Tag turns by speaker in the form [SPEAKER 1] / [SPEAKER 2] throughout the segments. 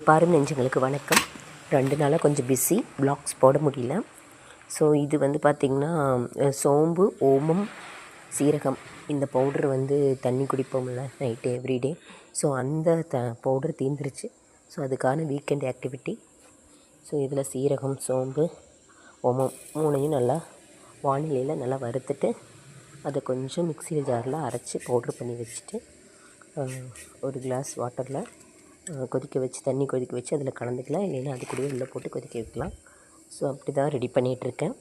[SPEAKER 1] பாரும் நெஞ்சங்களுக்கு வணக்கம். 2 நாளாக கொஞ்சம் பிஸி, வ்ளாக்ஸ் போட முடியல. ஸோ இது வந்து பார்த்திங்கன்னா சோம்பு, ஓமம், சீரகம் இந்த பவுட்ரு வந்து தண்ணி குடிப்போம்ல நைட்டு எவ்ரிடே. ஸோ அந்த பவுட்ரு தீர்ந்துருச்சு. ஸோ அதுக்கான வீக்கெண்ட் ஆக்டிவிட்டி. ஸோ இதில் சீரகம், சோம்பு, ஓமம் 3ஐயும் நல்லா வானிலையில் நல்லா வறுத்துட்டு அதை கொஞ்சம் மிக்ஸி ஜாரில் அரைச்சி பவுட்ரு பண்ணி வச்சுட்டு ஒரு கிளாஸ் வாட்டரில் கொதிக்க வச்சு தண்ணி கொதிக்க வச்சு அதில் கலந்துக்கலாம். இல்லைன்னா அது கூடவே உள்ளே போட்டு கொதிக்க வைக்கலாம். ஸோ அப்படி தான் ரெடி பண்ணிகிட்ருக்கேன்.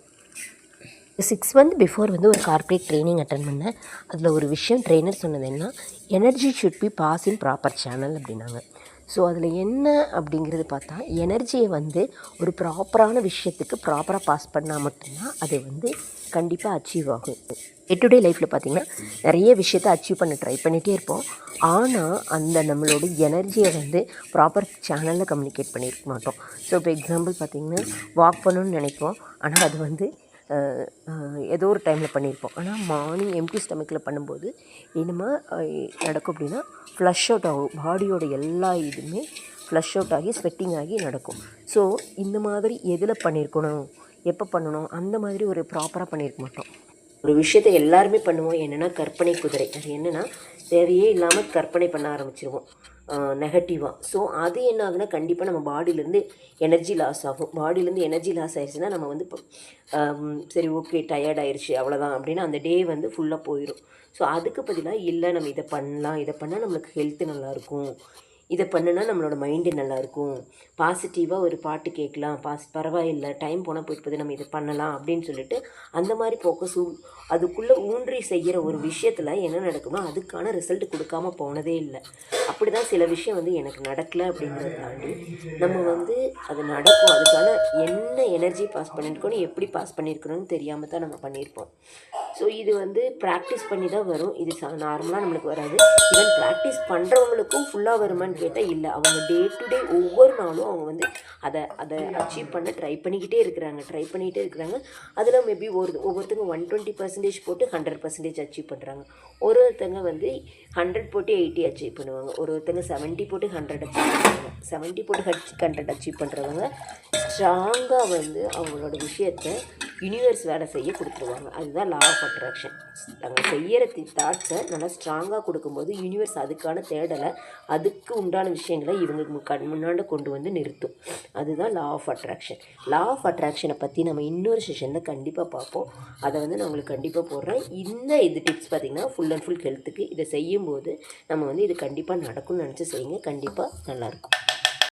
[SPEAKER 1] 6 மந்த் பிஃபோர் வந்து ஒரு கார்ப்பரேட் ட்ரைனிங் அட்டன் பண்ணேன். அதில் ஒரு விஷயம் ட்ரெயினர் சொன்னது என்ன, energy should be pass in proper channel அப்படின்னாங்க. ஸோ அதில் என்ன அப்படிங்கிறது பார்த்தா, எனர்ஜியை வந்து ஒரு ப்ராப்பரான விஷயத்துக்கு ப்ராப்பராக பாஸ் பண்ணால் மட்டும்தான் அது வந்து கண்டிப்பாக அச்சீவ் ஆகும். டே டு டே லைஃப்பில் பார்த்திங்கன்னா நிறைய விஷயத்தை அச்சீவ் பண்ண ட்ரை பண்ணிகிட்டே இருப்போம். ஆனால் அந்த நம்மளோட எனர்ஜியை வந்து ப்ராப்பர் சேனலில் கம்யூனிகேட் பண்ணியிருக்க மாட்டோம். ஸோ இப்போ எக்ஸாம்பிள் பார்த்திங்கன்னா வாக் பண்ணணும்னு நினைப்போம். ஆனால் அது வந்து ஏதோ ஒரு டைமில் பண்ணியிருப்போம். ஆனால் மார்னிங் எம்டி ஸ்டமக்கில் பண்ணும்போது என்னமா நடக்கும் அப்படின்னா ஃப்ளஷ் அவுட் ஆகும். பாடியோட எல்லா இதுவுமே ஃப்ளஷ் அவுட் ஆகி ஸ்வெட்டிங் ஆகி நடக்கும். ஸோ இந்த மாதிரி எதில் பண்ணியிருக்கணும், எப்போ பண்ணணும், அந்த மாதிரி ஒரு ப்ராப்பராக பண்ணியிருக்க மாட்டோம். ஒரு விஷயத்தை எல்லாருமே பண்ணுவோம். என்னென்னா கற்பனை குதிரை. அது என்னென்னா தேவையே இல்லாமல் கற்பனை பண்ண ஆரம்பிச்சிருவோம் நெகட்டிவாக. ஸோ அது என்ன ஆகுதுன்னா கண்டிப்பாக நம்ம பாடியிலேருந்து எனர்ஜி லாஸ் ஆகும். பாடியிலேருந்து எனர்ஜி லாஸ் ஆயிடுச்சுன்னா நம்ம வந்து இப்போ சரி ஓகே டயர்ட் ஆயிடுச்சு அவ்வளோதான் அப்படின்னு அந்த டே வந்து ஃபுல்லாக போயிடும். ஸோ அதுக்கு பதிலாக இல்லை நம்ம இதை பண்ணலாம், இதை பண்ணால் நம்மளுக்கு ஹெல்த்து நல்லாயிருக்கும், இதை பண்ணுனா நம்மளோட மைண்டு நல்லாயிருக்கும், பாசிட்டிவாக ஒரு பாட்டு கேட்கலாம், பரவாயில்லை டைம் போனால் போயிட்டு போது நம்ம இதை பண்ணலாம் அப்படின்னு சொல்லிட்டு அந்த மாதிரி ஃபோக்கஸ் அதுக்குள்ளே ஊன்றி செய்கிற ஒரு விஷயத்தில் என்ன நடக்குமோ அதுக்கான ரிசல்ட் கொடுக்காம போனதே இல்லை. அப்படி தான் சில விஷயம் வந்து எனக்கு நடக்கலை அப்படிங்கிறத தாண்டி நம்ம வந்து அது நடக்கும், அதுக்கான என்ன எனர்ஜி பாஸ் பண்ணியிருக்கோன்னு எப்படி பாஸ் பண்ணியிருக்கணும்னு தெரியாமல் தான் நம்ம பண்ணியிருப்போம். ஸோ இது வந்து ப்ராக்டிஸ் பண்ணி தான் வரும். இது நார்மலாக நம்மளுக்கு வராது. ஈவன் ப்ராக்டிஸ் பண்ணுறவங்களுக்கும் ஃபுல்லாக வருமானு கேட்டால் இல்லை. அவங்க டே டு டே ஒவ்வொரு நாளும் அவங்க வந்து அதை அச்சீவ் பண்ண ட்ரை பண்ணிக்கிட்டே இருக்கிறாங்க. அதில் மேபி ஒவ்வொருத்தங்க 120% போட்டு 100% அச்சீவ் பண்ணுறாங்க. ஒருத்தங்க வந்து 100 போட்டு 80 அச்சீவ் பண்ணுவாங்க. ஒருத்தங்க 70 போட்டு 100 அச்சீவ் பண்ணுவாங்க. 70 போட்டு 100 அச்சீவ் பண்ணுறவங்க ஸ்ட்ராங்காக வந்து அவங்களோட விஷயத்தை யூனிவர்ஸ் வேலை செய்ய கொடுத்துருவாங்க. அதுதான் லா ஆஃப் அட்ராக்ஷன். நாங்கள் செய்கிற தாட்ஸை நல்லா ஸ்ட்ராங்காக கொடுக்கும்போது யூனிவர்ஸ் அதுக்கான தேடலை, அதுக்கு உண்டான விஷயங்களை இவங்க முன்னாடி கொண்டு வந்து நிறுத்தும். அதுதான் law of attraction. Law of அட்ராக்ஷனை பற்றி நம்ம இன்னொரு செஷனில் கண்டிப்பாக பார்ப்போம். அதை வந்து நான் உங்களுக்கு கண்டிப்பாக போடுறேன். இது டிப்ஸ் பார்த்திங்கன்னா ஃபுல் அண்ட் ஃபுல் ஹெல்த்துக்கு. இதை செய்யும்போது நம்ம வந்து இது கண்டிப்பாக நடக்கும்னு நினச்சி செய்யுங்க. கண்டிப்பாக நல்லாயிருக்கும்.